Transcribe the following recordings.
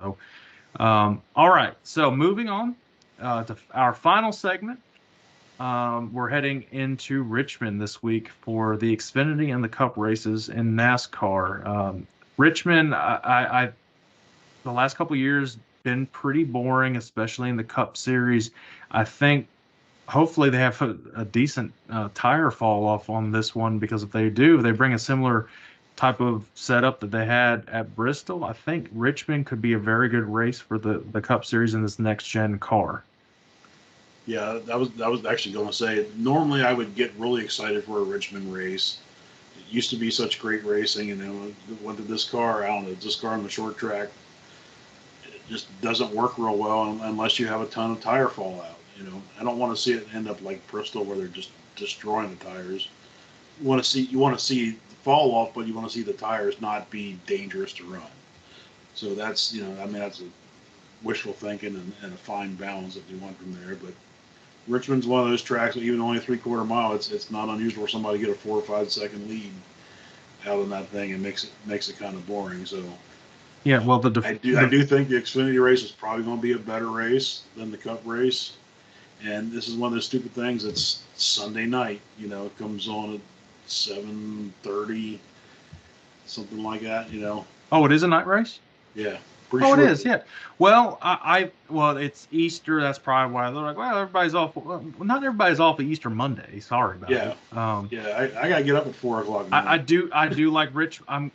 So, all right. So moving on to our final segment. We're heading into Richmond this week for the Xfinity and the Cup races in NASCAR. Richmond, the last couple of years been pretty boring, especially in the Cup Series. I think hopefully they have a decent tire fall off on this one, because if they do, they bring a similar type of setup that they had at Bristol. I think Richmond could be a very good race for the Cup Series in this next gen car. Yeah, that was actually going to say. Normally, I would get really excited for a Richmond race. It used to be such great racing, and then went to this car. I don't know, this car on the short track, it just doesn't work real well unless you have a ton of tire fallout. I don't want to see it end up like Bristol, where they're just destroying the tires. You want to see the fall off, but you want to see the tires not be dangerous to run. So that's I mean that's a wishful thinking and a fine balance that you want from there. But Richmond's one of those tracks, even only a 3/4 mile, it's not unusual for somebody to get a 4 or 5 second lead out on that thing, and makes it kind of boring. So Yeah, well, I do think the Xfinity race is probably going to be a better race than the Cup race. And this is one of those stupid things. It's Sunday night. It comes on at 7:30, something like that. oh, it is a night race. Yeah, pretty Oh, it sure. is. Yeah. Well, well, it's Easter. That's probably why they're like, well, everybody's off. Well, not everybody's off of Easter Monday. Sorry about Yeah, it. yeah. I gotta get up at 4 o'clock in the I morning. do like Rich. I'm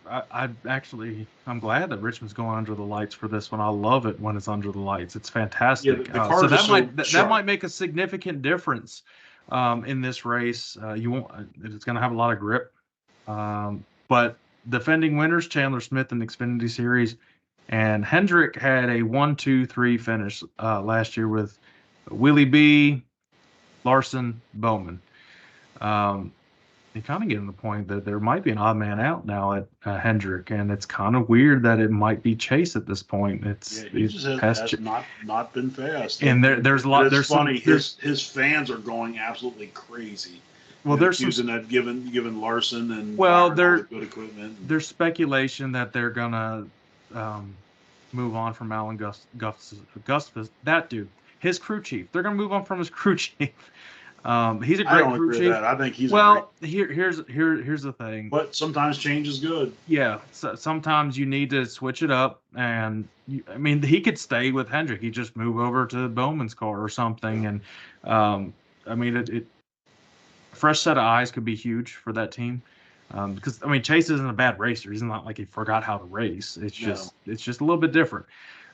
glad that Richmond's going under the lights for this one. I love it when it's under the lights. It's Yeah, fantastic. the So cars are that so that sharp. might make a significant difference in this race. You won't. It's going to have a lot of grip. But defending winners, Chandler Smith in the Xfinity Series, and Hendrick had a 1-2-3 finish last year with Willie B, Larson, Bowman. You kind of getting the point that there might be an odd man out now at Hendrick, and it's kind of weird that it might be Chase at this point. Yeah, It's he these just has, past, has not been fast. and there's a lot. It's There's some. funny. His fans are going absolutely crazy, Well, there's some. accusing that given Larson and Well, firing all the good equipment. there's speculation that they're gonna um, move on from Alan Gustus. That dude, his crew chief. They're gonna move on from his crew chief. He's a I great don't crew agree with chief. that. I think he's a great. Well, here's the thing. But sometimes change is good. Yeah, so sometimes you need to switch it up, and I mean, he could stay with Hendrick. He just move over to Bowman's car or something, and I mean, a fresh set of eyes could be huge for that team. Because I mean, Chase isn't a bad racer. He's not like he forgot how to race. No. It's just a little bit different.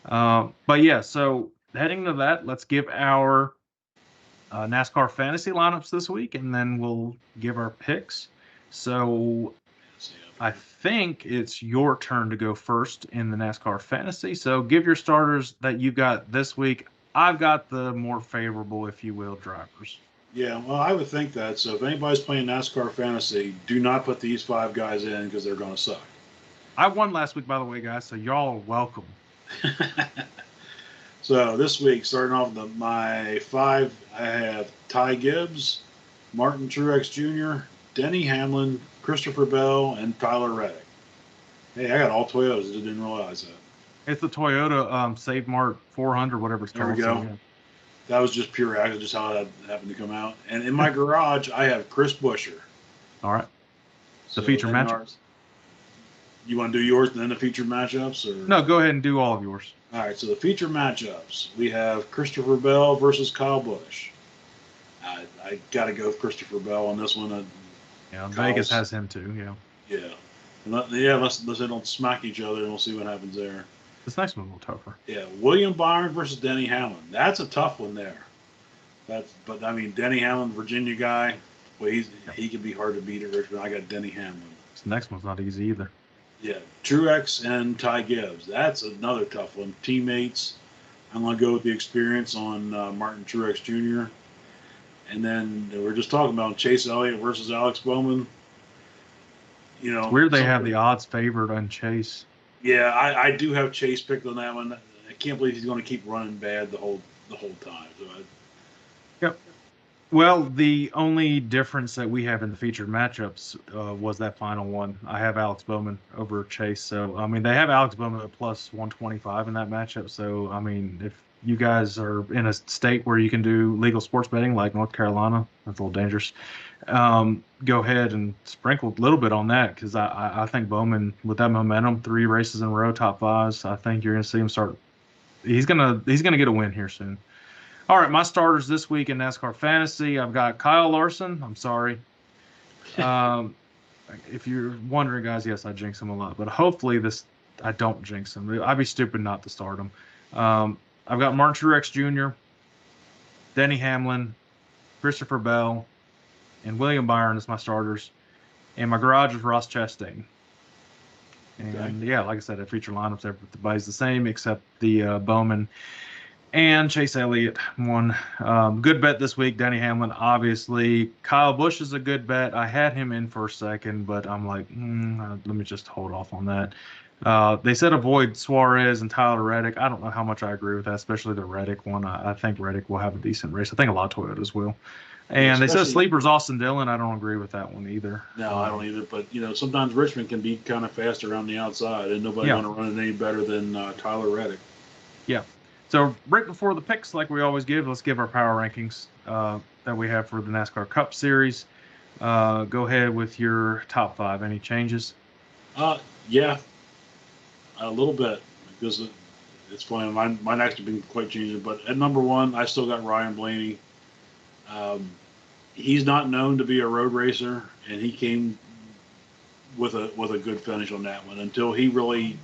But yeah, so heading to that, let's give our NASCAR fantasy lineups this week, and then we'll give our picks. So I think it's your turn to go first in the NASCAR fantasy. So give your starters that you got this week. I've got the more favorable, if you will, drivers. Yeah, well, I would think that. So if anybody's playing NASCAR fantasy, do not put these 5 guys in because they're going to suck. I won last week, by the way, guys. So y'all are welcome. So this week, starting off with my 5, I have Ty Gibbs, Martin Truex Jr., Denny Hamlin, Christopher Bell, and Tyler Reddick. Hey, I got all Toyotas. I didn't realize that. It's the Toyota Save Mart 400, whatever it's There called. we go. So, yeah. That was just pure accident, just how that happened to come out. And in my garage, I have Chris Buescher. All right. The So feature then matchups. You want to do yours and then the featured matchups? Or? No, go ahead and do all of yours. All right, so the feature matchups, we have Christopher Bell versus Kyle Busch. I got to go with Christopher Bell on this one. Yeah, Vegas has him too. Yeah. Yeah. Let's they don't smack each other, and we'll see what happens there. This next one's a little tougher. Yeah, William Byron versus Denny Hamlin. That's a tough one there. But I mean, Denny Hamlin, Virginia guy. Well, he can be hard to beat at Richmond. I got Denny Hamlin. This next one's not easy either. Yeah, Truex and Ty Gibbs. That's another tough one. Teammates. I'm going to go with the experience on Martin Truex Jr. And then we're just talking about Chase Elliott versus Alex Bowman. It's weird they have the odds favored on Chase. Yeah, I do have Chase picked on that one. I can't believe he's going to keep running bad the whole time. So Yep. Well, the only difference that we have in the featured matchups was that final one. I have Alex Bowman over Chase. So, I mean, they have Alex Bowman at plus 125 in that matchup. So, I mean, if you guys are in a state where you can do legal sports betting like North Carolina, that's a little dangerous. Go ahead and sprinkle a little bit on that because I think Bowman, with that momentum, 3 races in a row, top fives, I think you're going to see him start. He's gonna get a win here soon. All right, my starters this week in NASCAR Fantasy, I've got Kyle Larson. I'm sorry. Um, if you're wondering, guys, yes, I jinx him a lot, but hopefully I don't jinx him. I'd be stupid not to start him. I've got Martin Truex Jr., Denny Hamlin, Christopher Bell, and William Byron as my starters. And my garage is Ross Chastain. And yeah, like I said, the feature lineups, everybody's the same except the Bowman and Chase Elliott won. Good bet this week. Denny Hamlin, obviously. Kyle Busch is a good bet. I had him in for a second, but I'm like, let me just hold off on that. They said avoid Suarez and Tyler Reddick. I don't know how much I agree with that, especially the Reddick one. I think Reddick will have a decent race. I think a lot of Toyotas will. And they said sleepers Austin Dillon. I don't agree with that one either. No, I don't either. But sometimes Richmond can be kind of fast around the outside, and nobody's going to run it any better than Tyler Reddick. Yeah. So right before the picks, like we always give, let's give our power rankings that we have for the NASCAR Cup Series. Go ahead with your top 5. Any changes? Yeah, a little bit because it's funny. Mine actually been quite changing. But at number 1, I still got Ryan Blaney. He's not known to be a road racer, and he came with a good finish on that one. Until he really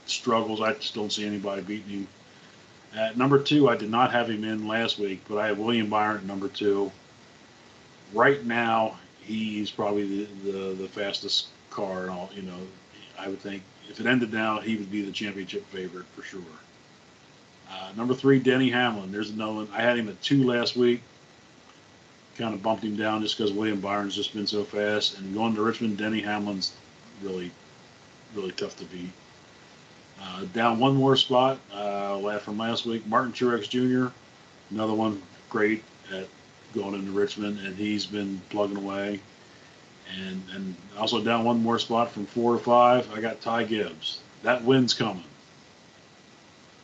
struggles, I just don't see anybody beating him. At number 2, I did not have him in last week, but I have William Byron at number 2. Right now, he's probably the fastest car, and all. I would think if it ended now, he would be the championship favorite for sure. Number 3, Denny Hamlin. There's another one. I had him at 2 last week. Kind of bumped him down just because William Byron's just been so fast. And going to Richmond, Denny Hamlin's really, really tough to beat. Down one more spot from last week, Martin Truex Jr., another one great at going into Richmond, and he's been plugging away. And also down one more spot from 4 to 5, I got Ty Gibbs. That win's coming.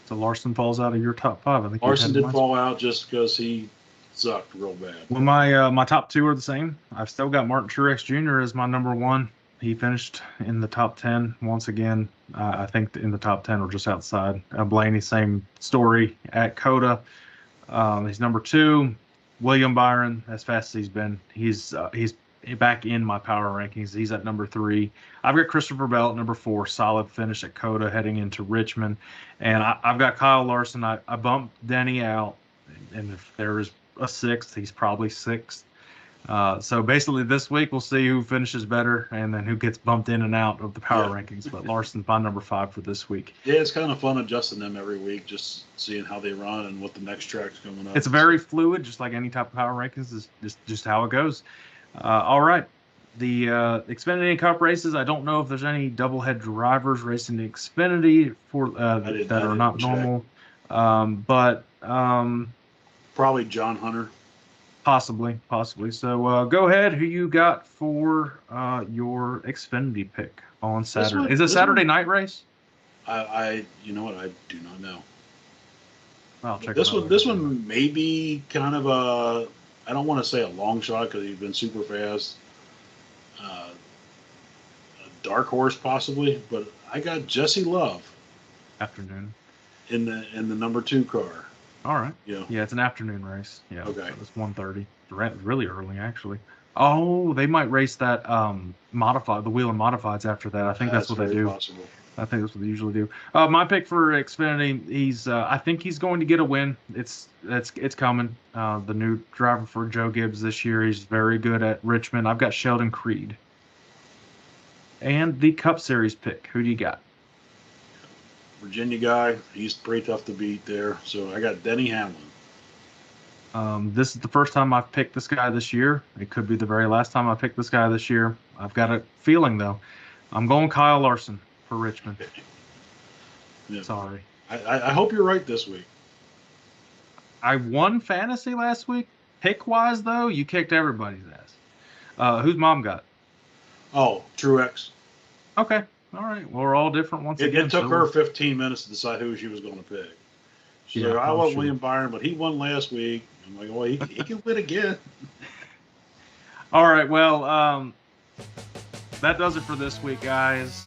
So Larson falls out of your top 5. I think Larson did fall out just because he sucked real bad. Well, my top 2 are the same. I've still got Martin Truex Jr. as my number 1. He finished in the top 10 once again. I think in the top 10 or just outside. Blaney, same story at Coda. He's number 2. William Byron, as fast as he's been, he's back in my power rankings. He's at number 3. I've got Christopher Bell at number 4. Solid finish at Coda heading into Richmond. And I've got Kyle Larson. I bumped Denny out. And if there is a 6th, he's probably 6th. So basically this week we'll see who finishes better and then who gets bumped in and out of the power rankings. But Larson's my number 5 for this week. Yeah, it's kind of fun adjusting them every week, just seeing how they run and what the next track's coming up. It's very fluid, just like any type of power rankings is just how it goes. All right. The Xfinity Cup races, I don't know if there's any doublehead drivers racing the Xfinity for that are not normal. But probably John Hunter. Possibly. So go ahead. Who you got for your Xfinity pick on Saturday? Is it a Saturday night race? You know what? I do not know. I'll check this one. This one may be kind of a. I don't want to say a long shot because he's been super fast. A dark horse possibly, but I got Jesse Love. Afternoon. In the number 2 car. All right. Yeah, it's an afternoon race. Yeah. Okay. So it's 1:30. Really early, actually. Oh, they might race that the wheel and modifieds after that. I think that's what they do. Possible. I think that's what they usually do. My pick for Xfinity, I think he's going to get a win. It's coming. The new driver for Joe Gibbs this year. He's very good at Richmond. I've got Sheldon Creed. And the Cup Series pick. Who do you got? Virginia guy. He's pretty tough to beat there. So I got Denny Hamlin. This is the first time I've picked this guy this year. It could be the very last time I pick this guy this year. I've got a feeling, though. I'm going Kyle Larson for Richmond. Yeah. Sorry. I hope you're right this week. I won fantasy last week, pick wise though, you kicked everybody's ass. Whose mom got? Oh, Truex. Okay, all right. Well, we're all different once again. It took her 15 minutes to decide who she was going to pick. She's like, I want William Byron, but he won last week. I'm like, well, he can win again. All right. Well, that does it for this week, guys.